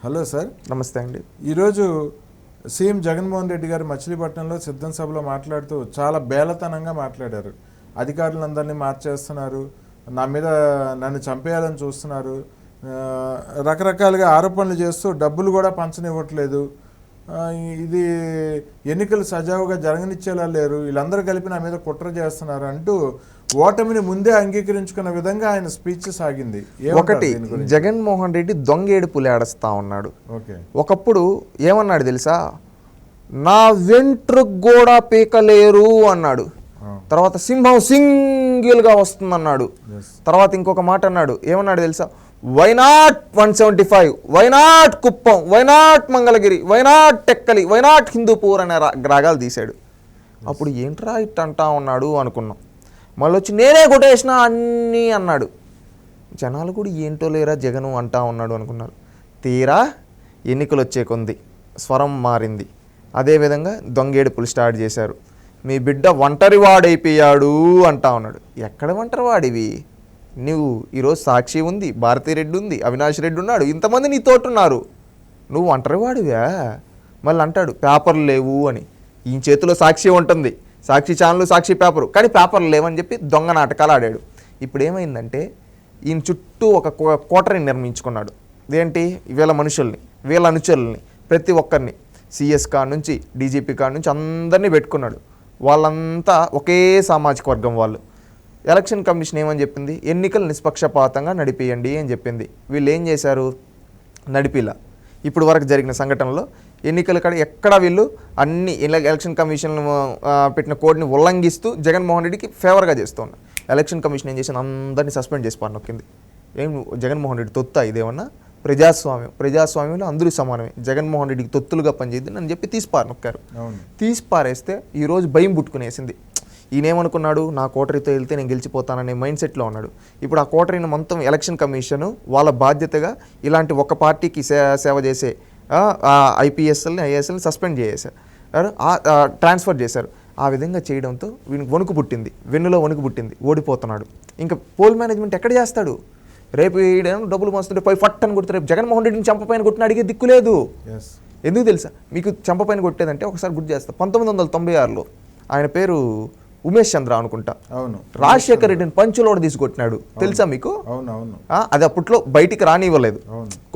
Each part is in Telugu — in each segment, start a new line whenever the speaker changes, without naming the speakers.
Hello sir.
నమస్తే అండి.
ఈరోజు సీఎం జగన్మోహన్ రెడ్డి గారు మచిలీపట్నంలో సిద్ధం సభలో మాట్లాడుతూ చాలా బేలతనంగా మాట్లాడారు. అధికారులందరినీ మార్చేస్తున్నారు, నా మీద నన్ను చంపేయాలని చూస్తున్నారు, రకరకాలుగా ఆరోపణలు చేస్తూ డబ్బులు కూడా పంచనివ్వట్లేదు, ఇది ఎన్నికలు సజావుగా జరగనిచ్చేలా లేరు, వీళ్ళందరూ కలిపి నా మీద కుట్ర చేస్తున్నారు అంటూ ఓటమిని ముందే అంగీకరించుకున్న విధంగా ఆయన స్పీచ్ సాగింది.
ఒకటి, జగన్మోహన్ రెడ్డి దొంగేడుపులు ఏడుస్తా ఉన్నాడు.
ఓకే,
ఒకప్పుడు ఏమన్నాడు తెలుసా, నా వెంట్రుకు కూడా పీకలేరు అన్నాడు. తర్వాత సింహం సింగిల్గా వస్తుందన్నాడు. తర్వాత ఇంకొక మాట అన్నాడు, ఏమన్నాడు తెలుసా, why not 175, why not Kuppam, why not Mangalagiri, why not Tekkali, why not Hindupur అనే రాగాలు తీశాడు. అప్పుడు ఏంట్రా ఇట్ అంటా ఉన్నాడు అనుకున్నాం. మళ్ళీ వచ్చి నేనే కొట్టేసిన అన్నీ అన్నాడు. జనాలు కూడా ఏంటో లేరా జగను అంటా ఉన్నాడు అనుకున్నారు. తీరా ఎన్నికలు వచ్చే కొంది స్వరం మారింది. అదేవిధంగా దొంగేడుపులు స్టార్ట్ చేశారు. మీ బిడ్డ ఒంటరివాడైపోయాడు అంటా ఉన్నాడు. ఎక్కడ ఒంటరివాడివి నువ్వు? ఈరోజు సాక్షి ఉంది, భారతిరెడ్డి ఉంది, అవినాష్ రెడ్డి ఉన్నాడు, ఇంతమంది నీ తోటున్నారు, నువ్వు ఒంటరివాడివా? మళ్ళీ అంటాడు పేపర్లు లేవు అని. ఈ చేతిలో సాక్షి ఉంటుంది, సాక్షి ఛానల్, సాక్షి పేపరు, కానీ పేపర్లు లేవని చెప్పి దొంగ నాటకాలు ఆడాడు. ఇప్పుడు ఏమైందంటే ఈయన చుట్టూ ఒక కోటరీని నిర్మించుకున్నాడు. ఇదేంటి, వీళ్ళ మనుషుల్ని, వీళ్ళ అనుచరుల్ని, ప్రతి ఒక్కరిని, సిఎస్ కాడ నుంచి డీజీపీ కాడ నుంచి అందరినీ పెట్టుకున్నాడు. వాళ్ళంతా ఒకే సామాజిక వర్గం వాళ్ళు. ఎలక్షన్ కమిషన్ ఏమని చెప్పింది, ఎన్నికలు నిష్పక్షపాతంగా నడిపేయండి అని చెప్పింది. వీళ్ళు ఏం చేశారు, నడిపిలా. ఇప్పుడు వరకు జరిగిన సంఘటనలో ఎన్నికల కాడ ఎక్కడ వీళ్ళు అన్ని ఎలక్షన్ కమిషన్ పెట్టిన కోడ్ని ఉల్లంఘిస్తూ జగన్మోహన్ రెడ్డికి ఫేవర్గా చేస్తున్నారు. ఎలక్షన్ కమిషన్ ఏం చేసింది, అందరినీ సస్పెండ్ చేసి నొక్కింది. ఏం జగన్మోహన్ రెడ్డి తొత్తా ఇదేమన్నా? ప్రజాస్వామ్యంలో అందరూ సమానమే, జగన్మోహన్ రెడ్డికి తొత్తులుగా పనిచేద్దని అని చెప్పి నొక్కారు. తీసిపారేస్తే ఈరోజు భయం పుట్టుకునేసింది. ఈయనేమనుకున్నాడు, నా కోటరీతో వెళ్తే నేను గెలిచిపోతాననే మైండ్ సెట్లో ఉన్నాడు. ఇప్పుడు ఆ కోటరీని మొత్తం ఎలక్షన్ కమిషను వాళ్ళ బాధ్యతగా ఇలాంటి ఒక పార్టీకి సేవ చేసే ఐపీఎస్ఎల్ని ఐఏఎస్ఎల్ని సస్పెండ్ చేసేసారు, ట్రాన్స్ఫర్ చేశారు. ఆ విధంగా చేయడంతో వీనికి వణుకు పుట్టింది, వెన్నులో వణుకు పుట్టింది, ఓడిపోతున్నాడు. ఇంకా పోల్ మేనేజ్మెంట్ ఎక్కడ చేస్తాడు? రేపు డబ్బులు మస్తుంటే పోయి ఫట్ అని కొడుతారు. రేపు జగన్మోహన్ రెడ్డిని చంపపైన కొట్టిన అడిగే దిక్కు లేదు. ఎందుకు తెలుసా మీకు చంపపైన కొట్టేదంటే? ఒకసారి గుర్తు చేస్తా, 1996లో ఆయన పేరు ఉమేష్ చంద్ర అనుకుంటా, అవును, రాజశేఖర్ రెడ్డిని పంచులోడ తీసుకొట్టినాడు, తెలుసా మీకు? అది అప్పట్లో బయటికి రానివ్వలేదు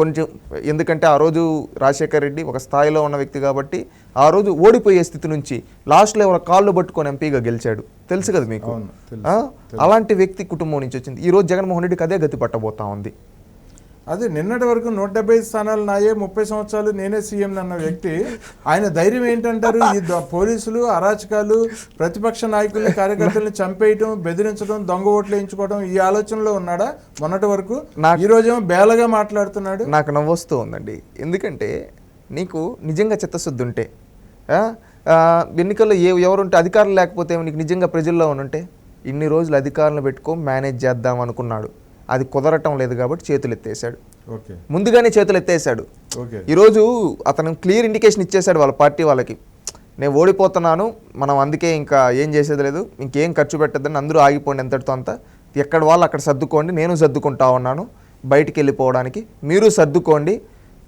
కొంచెం, ఎందుకంటే ఆ రోజు రాజశేఖర్ రెడ్డి ఒక స్థాయిలో ఉన్న వ్యక్తి కాబట్టి ఆ రోజు ఓడిపోయే స్థితి నుంచి లాస్ట్లో ఎవరో కాళ్ళు పట్టుకొని ఎంపీగా గెలిచాడు, తెలుసు కదా మీకు. అలాంటి వ్యక్తి కుటుంబం నుంచి వచ్చింది. ఈ రోజు జగన్మోహన్ రెడ్డికి అదే గతి పట్టబోతా ఉంది.
అదే నిన్నటి వరకు 175 స్థానాలు నాయే, 30 సంవత్సరాలు నేనే సీఎం అన్న వ్యక్తి ఆయన ధైర్యం ఏంటంటారు? ఈ పోలీసులు అరాచకాలు, ప్రతిపక్ష నాయకుల్ని, కార్యకర్తల్ని చంపేయటం, బెదిరించడం, దొంగ ఓట్లు వేయించుకోవడం, ఈ ఆలోచనలో ఉన్నాడా మొన్నటి వరకు? ఈ రోజేమో బేలగా మాట్లాడుతున్నాడు.
నాకు నవ్వొస్తూ ఉందండి. ఎందుకంటే నీకు నిజంగా చిత్తశుద్ధి ఉంటే, ఎన్నికల్లో ఎవరుంటే అధికారులు లేకపోతే నీకు నిజంగా ప్రజల్లో ఉంటే ఇన్ని రోజులు అధికారులను పెట్టుకో మేనేజ్ చేద్దాం అనుకున్నాడు. అది కుదరటం లేదు కాబట్టి చేతులు ఎత్తేసాడు. ముందుగానే చేతులు ఎత్తేసాడు. ఈరోజు అతను క్లియర్ ఇండికేషన్ ఇచ్చేశాడు వాళ్ళ పార్టీ వాళ్ళకి, నేను ఓడిపోతున్నాను, మనం అందుకే ఇంకా ఏం చేసేది లేదు, ఇంకేం ఖర్చు పెట్టద్దని అందరూ ఆగిపోండి, ఎంతటితో అంతా ఎక్కడ వాళ్ళు అక్కడ సర్దుకోండి, నేను సర్దుకుంటా ఉన్నాను, బయటికి వెళ్ళిపోవడానికి మీరు సర్దుకోండి,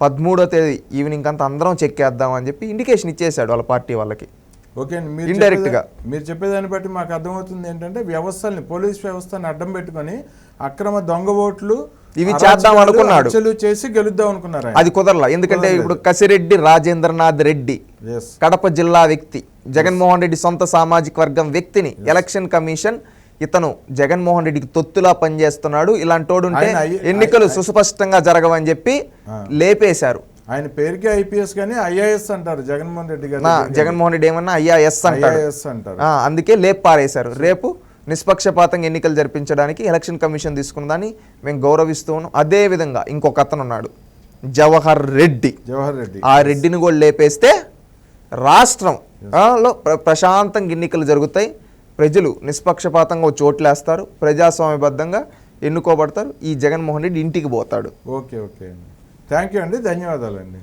13వ తేదీ ఈవినింగ్ అంతా అందరం చెక్కేద్దాం అని చెప్పి ఇండికేషన్ ఇచ్చేశాడు వాళ్ళ పార్టీ వాళ్ళకి.
ఓకే అండి, మీరు చెప్పేదాన్ని బట్టి మాకు అర్థమవుతుంది ఏంటంటే వ్యవస్థల్ని, పోలీస్ వ్యవస్థని అడ్డం పెట్టుకొని అక్రమ దొంగ ఓట్లు
ఇవి చేద్దాం అనుకున్నాడు,
చేసి గెలుద్దాం అనుకున్నారు.
అది కుదరలా. ఎందుకంటే ఇప్పుడు కసిరెడ్డి రాజేంద్రనాథ్ రెడ్డి కడప జిల్లా వ్యక్తి, జగన్మోహన్ రెడ్డి సొంత సామాజిక వర్గం వ్యక్తిని ఎలక్షన్ కమిషన్ ఇతను జగన్మోహన్ రెడ్డికి తొత్తులా పనిచేస్తున్నాడు, ఇలాంటోడు ఉంటే ఎన్నికలు సుస్పష్టంగా జరగవని చెప్పి లేపేశారు.
ఆయన పేరుకి ఐపీఎస్ కానీ ఐఏఎస్ అంటారు జగన్మోహన్ రెడ్డి గారు.
జగన్మోహన్ రెడ్డి ఏమన్నా ఐఏఎస్ అంటారు, అందుకే లేపు పారేశారు. రేపు నిష్పక్షపాతంగా ఎన్నికలు జరిపించడానికి ఎలక్షన్ కమిషన్ తీసుకున్నదాన్ని మేము గౌరవిస్తూ ఉన్నాం. అదే విధంగా ఇంకొక అతను ఉన్నాడు, జవహర్ రెడ్డి. ఆ రెడ్డిని కూడా లేపేస్తే రాష్ట్రంలో ప్రశాంతంగా ఎన్నికలు జరుగుతాయి, ప్రజలు నిష్పక్షపాతంగా చోట్లేస్తారు, ప్రజాస్వామ్యబద్ధంగా ఎన్నుకోబడతారు, ఈ జగన్మోహన్ రెడ్డి ఇంటికి పోతాడు.
ఓకే, థ్యాంక్ యూ అండి, ధన్యవాదాలండి.